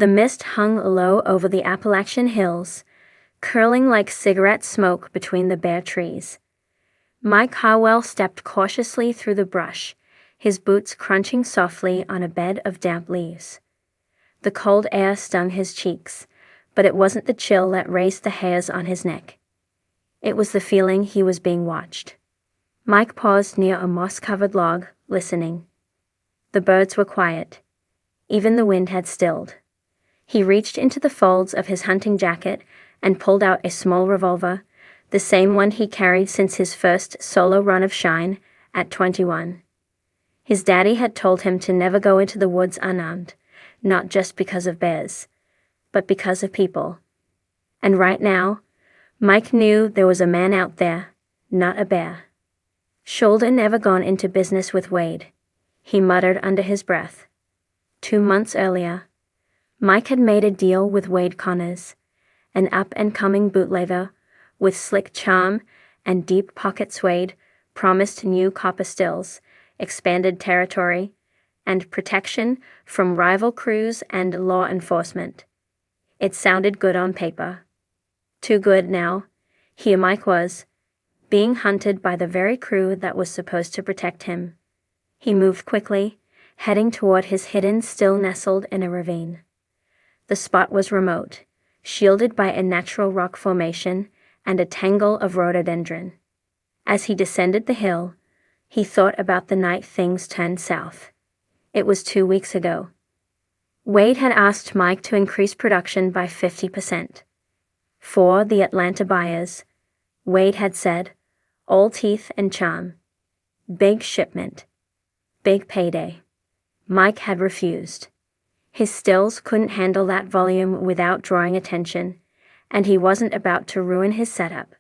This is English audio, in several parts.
The mist hung low over the Appalachian hills, curling like cigarette smoke between the bare trees. Mike Harwell stepped cautiously through the brush, his boots crunching softly on a bed of damp leaves. The cold air stung his cheeks, but it wasn't the chill that raised the hairs on his neck. It was the feeling he was being watched. Mike paused near a moss-covered log, listening. The birds were quiet. Even the wind had stilled. He reached into the folds of his hunting jacket and pulled out a small revolver, the same one he carried since his first solo run of Shine at 21. His daddy had told him to never go into the woods unarmed, not just because of bears, but because of people. And right now, Mike knew there was a man out there, not a bear. Shoulder never gone into business with Wade, he muttered under his breath. 2 months earlier, Mike had made a deal with Wade Connors, an up-and-coming bootlegger with slick charm and deep pocket suede, promised new copper stills, expanded territory, and protection from rival crews and law enforcement. It sounded good on paper. Too good now. Here Mike was, being hunted by the very crew that was supposed to protect him. He moved quickly, heading toward his hidden still nestled in a ravine. The spot was remote, shielded by a natural rock formation and a tangle of rhododendron. As he descended the hill, he thought about the night things turned south. It was 2 weeks ago. Wade had asked Mike to increase production by 50%. For the Atlanta buyers, Wade had said, all teeth and charm. Big shipment. Big payday. Mike had refused. His stills couldn't handle that volume without drawing attention, and he wasn't about to ruin his setup,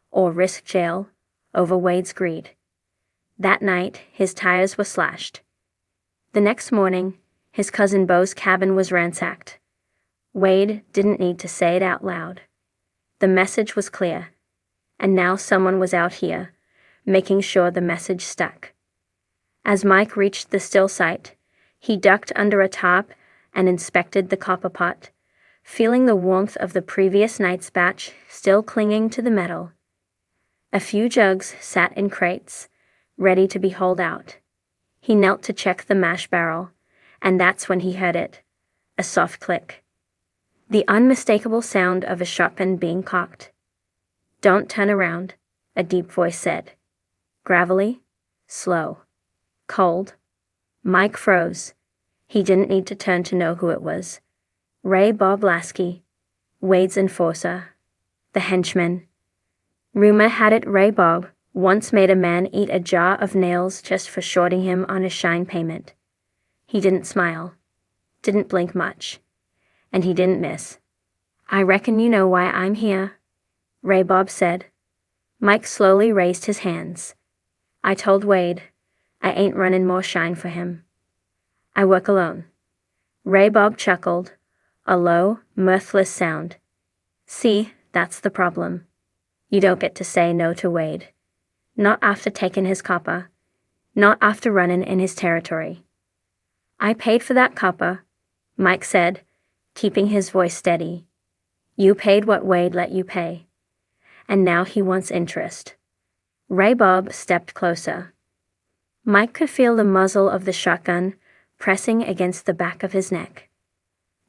or risk jail, over Wade's greed. That night, his tires were slashed. The next morning, his cousin Bo's cabin was ransacked. Wade didn't need to say it out loud. The message was clear, and now someone was out here, making sure the message stuck. As Mike reached the still site, he ducked under a tarp and inspected the copper pot, feeling the warmth of the previous night's batch still clinging to the metal. A few jugs sat in crates, ready to be hauled out. He knelt to check the mash barrel, and that's when he heard it, a soft click. The unmistakable sound of a shotgun being cocked. Don't turn around, a deep voice said. Gravelly, slow, cold. Mike froze. He didn't need to turn to know who it was. Ray Bob Lasky, Wade's enforcer, the henchman. Rumor had it Ray Bob once made a man eat a jar of nails just for shorting him on a Shine payment. He didn't smile, didn't blink much, and he didn't miss. I reckon you know why I'm here, Ray Bob said. Mike slowly raised his hands. I told Wade, I ain't running more Shine for him. I work alone. Ray Bob chuckled, a low, mirthless sound. See, that's the problem. You don't get to say no to Wade. Not after taking his copper. Not after running in his territory. I paid for that copper, Mike said, keeping his voice steady. You paid what Wade let you pay. And now he wants interest. Ray Bob stepped closer. Mike could feel the muzzle of the shotgun pressing against the back of his neck.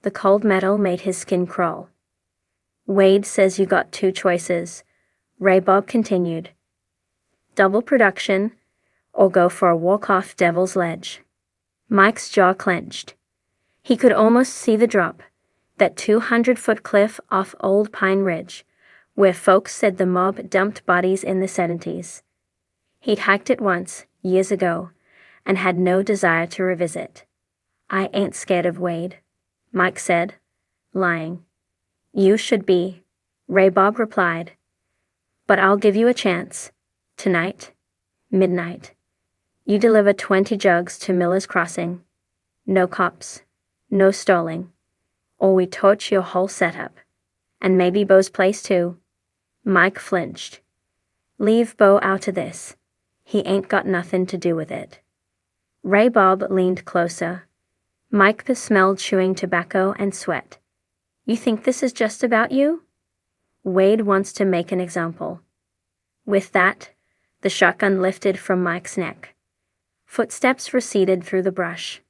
The cold metal made his skin crawl. Wade says you got 2 choices, Ray Bob continued. Double production, or go for a walk-off Devil's Ledge. Mike's jaw clenched. He could almost see the drop, that 200-foot cliff off Old Pine Ridge, where folks said the mob dumped bodies in the 70s. He'd hiked it once, years ago, and had no desire to revisit. I ain't scared of Wade, Mike said, lying. You should be, Ray Bob replied. But I'll give you a chance. Tonight, midnight. You deliver 20 jugs to Miller's Crossing. No cops. No stalling. Or we torch your whole setup. And maybe Bo's place too. Mike flinched. Leave Bo out of this. He ain't got nothing to do with it. Ray Bob leaned closer. Mike smelled chewing tobacco and sweat. You think this is just about you? Wade wants to make an example. With that, the shotgun lifted from Mike's neck. Footsteps receded through the brush.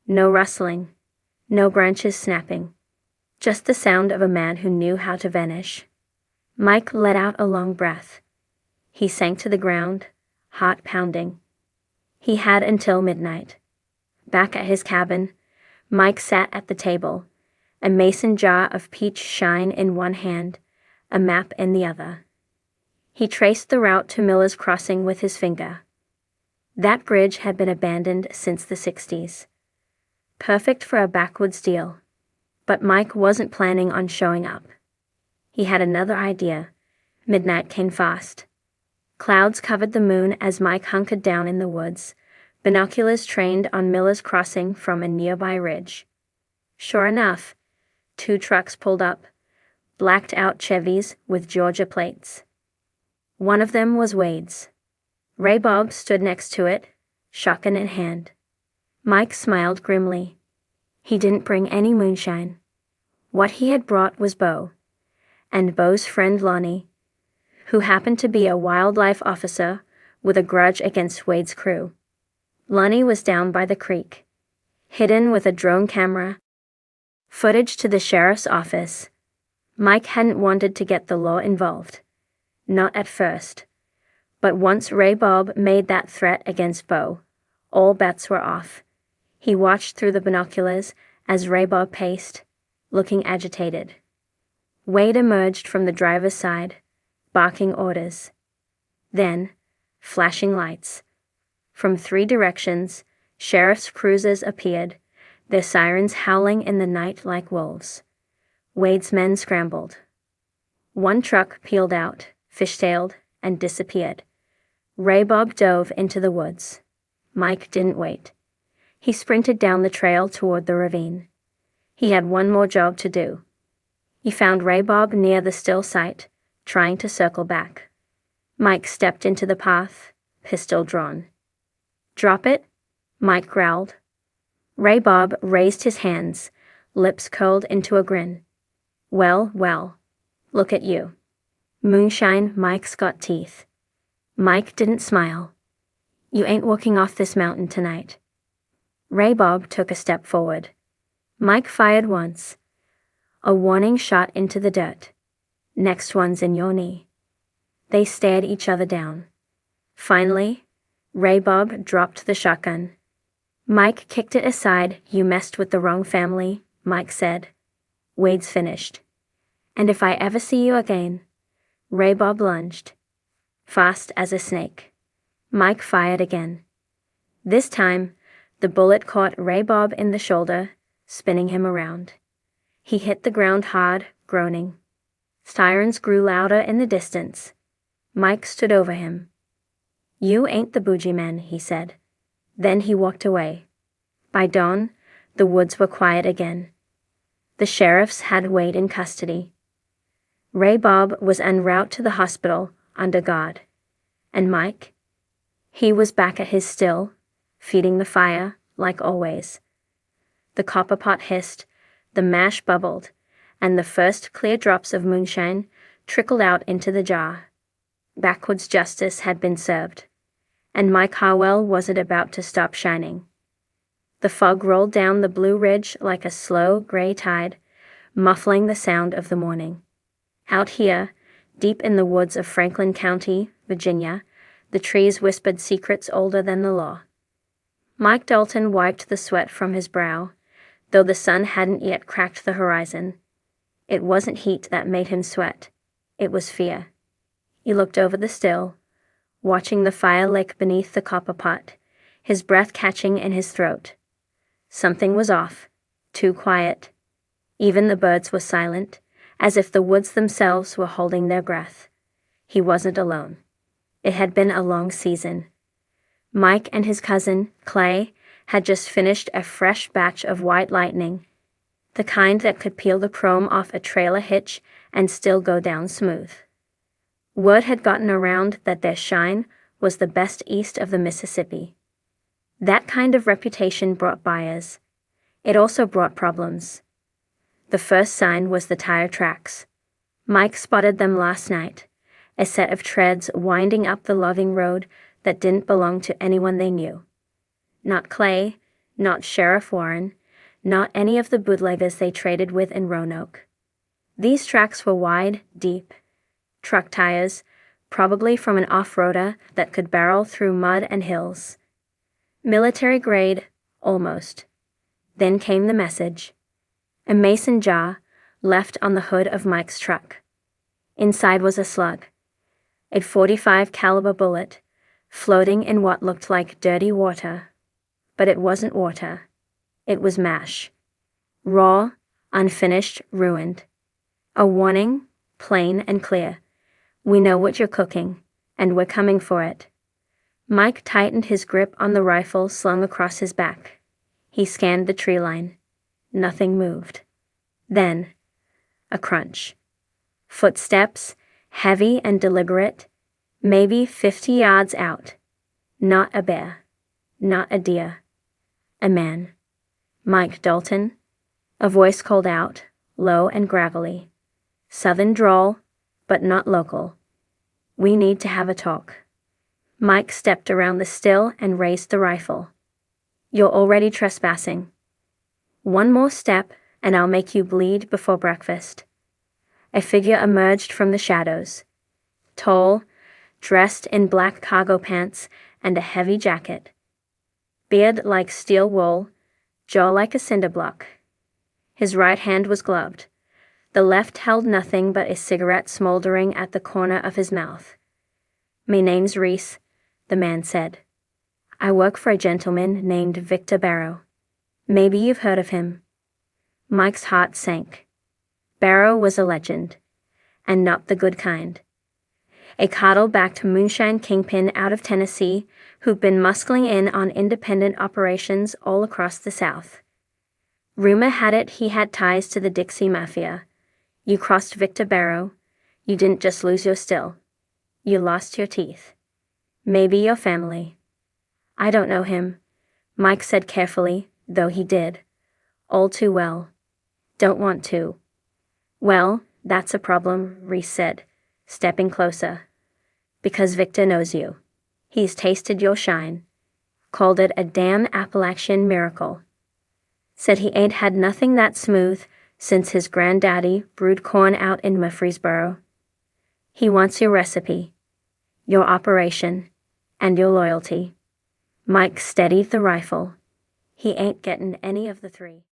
No rustling, no branches snapping. Just the sound of a man who knew how to vanish. Mike let out a long breath. He sank to the ground, heart pounding. He had until midnight. Back at his cabin, Mike sat at the table, a mason jar of peach shine in one hand, a map in the other. He traced the route to Miller's Crossing with his finger. That bridge had been abandoned since the 60s. Perfect for a backwoods deal. But Mike wasn't planning on showing up. He had another idea. Midnight came fast. Clouds covered the moon as Mike hunkered down in the woods, binoculars trained on Miller's Crossing from a nearby ridge. Sure enough, 2 trucks pulled up, blacked-out Chevys with Georgia plates. One of them was Wade's. Ray Bob stood next to it, shotgun in hand. Mike smiled grimly. He didn't bring any moonshine. What he had brought was Bo, and Bo's friend Lonnie, who happened to be a wildlife officer with a grudge against Wade's crew. Lonnie was down by the creek, hidden with a drone camera, footage to the sheriff's office. Mike hadn't wanted to get the law involved. Not at first. But once Ray Bob made that threat against Bo, all bets were off. He watched through the binoculars as Ray Bob paced, looking agitated. Wade emerged from the driver's side, barking orders. Then, flashing lights. From 3 directions, sheriff's cruisers appeared, their sirens howling in the night like wolves. Wade's men scrambled. One truck peeled out, fishtailed, and disappeared. Ray Bob dove into the woods. Mike didn't wait. He sprinted down the trail toward the ravine. He had one more job to do. He found Ray Bob near the still site, trying to circle back. Mike stepped into the path, pistol drawn. Drop it, Mike growled. Ray Bob raised his hands, lips curled into a grin. Well, well, look at you. Moonshine, Mike's got teeth. Mike didn't smile. You ain't walking off this mountain tonight. Ray Bob took a step forward. Mike fired once. A warning shot into the dirt. Next one's in your knee. They stared each other down. Finally, Ray Bob dropped the shotgun. Mike kicked it aside. You messed with the wrong family, Mike said. Wade's finished. And if I ever see you again. Ray Bob lunged. Fast as a snake. Mike fired again. This time, the bullet caught Ray Bob in the shoulder, spinning him around. He hit the ground hard, groaning. Sirens grew louder in the distance. Mike stood over him. You ain't the boogeyman, he said. Then he walked away. By dawn, the woods were quiet again. The sheriffs had Wade in custody. Ray Bob was en route to the hospital, under guard. And Mike? He was back at his still, feeding the fire, like always. The copper pot hissed, the mash bubbled, and the first clear drops of moonshine trickled out into the jar. Backwoods justice had been served, and Mike Harwell wasn't about to stop shining. The fog rolled down the blue ridge like a slow, gray tide, muffling the sound of the morning. Out here, deep in the woods of Franklin County, Virginia, the trees whispered secrets older than the law. Mike Dalton wiped the sweat from his brow, though the sun hadn't yet cracked the horizon. It wasn't heat that made him sweat. It was fear. He looked over the still, watching the fire lick beneath the copper pot, his breath catching in his throat. Something was off, too quiet. Even the birds were silent, as if the woods themselves were holding their breath. He wasn't alone. It had been a long season. Mike and his cousin, Clay, had just finished a fresh batch of white lightning, the kind that could peel the chrome off a trailer hitch and still go down smooth. Word had gotten around that their shine was the best east of the Mississippi. That kind of reputation brought buyers. It also brought problems. The first sign was the tire tracks. Mike spotted them last night, a set of treads winding up the logging road that didn't belong to anyone they knew. Not Clay, not Sheriff Warren, not any of the bootleggers they traded with in Roanoke. These tracks were wide, deep. Truck tires, probably from an off-roader that could barrel through mud and hills. Military grade, almost. Then came the message. A mason jar left on the hood of Mike's truck. Inside was a slug, a .45 caliber bullet, floating in what looked like dirty water. But it wasn't water. It was mash. Raw, unfinished, ruined. A warning, plain and clear. We know what you're cooking, and we're coming for it. Mike tightened his grip on the rifle slung across his back. He scanned the tree line. Nothing moved. Then, a crunch. Footsteps, heavy and deliberate, maybe 50 yards out. Not a bear. Not a deer. A man. Mike Dalton. A voice called out, low and gravelly. Southern drawl, but not local. We need to have a talk. Mike stepped around the still and raised the rifle. You're already trespassing. One more step, and I'll make you bleed before breakfast. A figure emerged from the shadows. Tall, dressed in black cargo pants and a heavy jacket. Beard like steel wool, jaw like a cinder block. His right hand was gloved. The left held nothing but a cigarette smoldering at the corner of his mouth. "Me name's Reese," the man said. "I work for a gentleman named Victor Barrow. Maybe you've heard of him." Mike's heart sank. Barrow was a legend, and not the good kind. A coddle-backed moonshine kingpin out of Tennessee who'd been muscling in on independent operations all across the South. Rumor had it he had ties to the Dixie Mafia. You crossed Victor Barrow. You didn't just lose your still. You lost your teeth. Maybe your family. I don't know him, Mike said carefully, though he did. All too well. Don't want to. Well, that's a problem, Reese said, stepping closer. Because Victor knows you. He's tasted your shine. Called it a damn Appalachian miracle. Said he ain't had nothing that smooth since his granddaddy brewed corn out in Murfreesboro. He wants your recipe, your operation, and your loyalty. Mike steadied the rifle. He ain't getting any of the three.